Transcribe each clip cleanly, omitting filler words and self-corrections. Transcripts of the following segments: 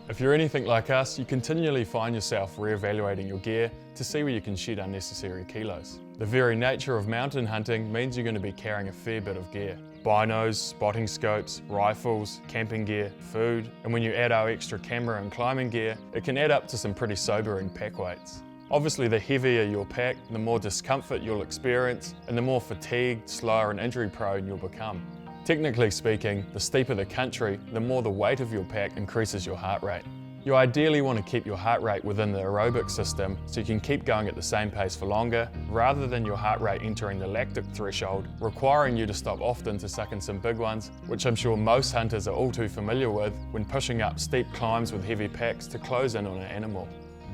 If you're anything like us, you continually find yourself re-evaluating your gear to see where you can shed unnecessary kilos. The very nature of mountain hunting means you're going to be carrying a fair bit of gear. Binos, spotting scopes, rifles, camping gear, food, and when you add our extra camera and climbing gear, it can add up to some pretty sobering pack weights. Obviously, the heavier your pack, the more discomfort you'll experience, and the more fatigued, slower and injury prone you'll become. Technically speaking, the steeper the country, the more the weight of your pack increases your heart rate. You ideally want to keep your heart rate within the aerobic system so you can keep going at the same pace for longer, rather than your heart rate entering the lactic threshold, requiring you to stop often to suck in some big ones, which I'm sure most hunters are all too familiar with when pushing up steep climbs with heavy packs to close in on an animal.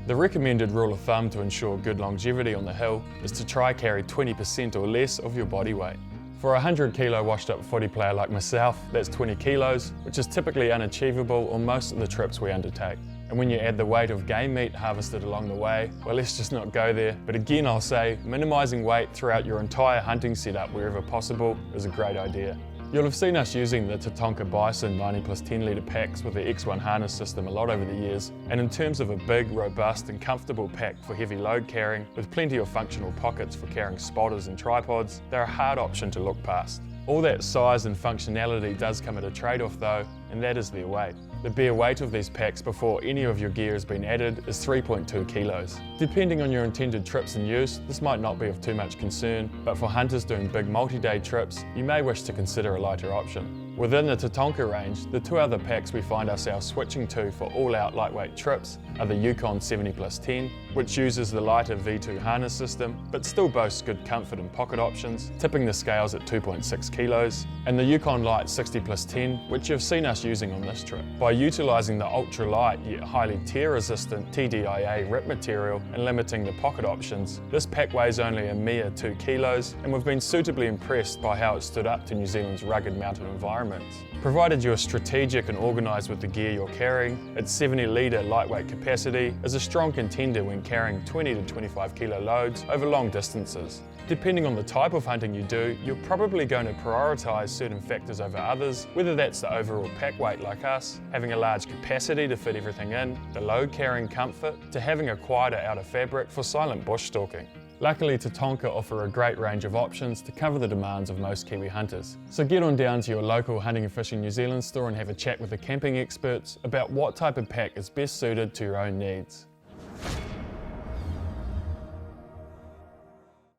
The recommended rule of thumb to ensure good longevity on the hill is to try carry 20% or less of your body weight. For a 100 kilo washed up footy player like myself, that's 20 kilos, which is typically unachievable on most of the trips we undertake. And when you add the weight of game meat harvested along the way, well, let's just not go there. But again, I'll say, minimising weight throughout your entire hunting setup wherever possible is a great idea. You'll have seen us using the Tatonka Bison 90 plus 10 litre packs with the X1 harness system a lot over the years, and in terms of a big, robust and comfortable pack for heavy load carrying, with plenty of functional pockets for carrying spotters and tripods, they're a hard option to look past. All that size and functionality does come at a trade-off though, and that is their weight. The bare weight of these packs before any of your gear has been added is 3.2 kilos. Depending on your intended trips and use, this might not be of too much concern, but for hunters doing big multi-day trips, you may wish to consider a lighter option. Within the Tatonka range, the two other packs we find ourselves switching to for all-out lightweight trips are the Yukon 70 plus 10, which uses the lighter V2 harness system, but still boasts good comfort and pocket options, tipping the scales at 2.6 kilos, and the Yukon Light 60 plus 10, which you've seen us using on this trip. By utilising the ultra-light yet highly tear-resistant TDIA rip material and limiting the pocket options, this pack weighs only a mere 2 kilos, and we've been suitably impressed by how it stood up to New Zealand's rugged mountain environments. Provided you are strategic and organised with the gear you're carrying, its 70 litre lightweight capacity is a strong contender when carrying 20 to 25 kilo loads over long distances. Depending on the type of hunting you do, you're probably going to prioritise certain factors over others, whether that's the overall pack weight like us, having a large capacity to fit everything in, the load carrying comfort, to having a quieter outer fabric for silent bush stalking. Luckily, Tatonka offer a great range of options to cover the demands of most Kiwi hunters. So get on down to your local Hunting and Fishing New Zealand store and have a chat with the camping experts about what type of pack is best suited to your own needs.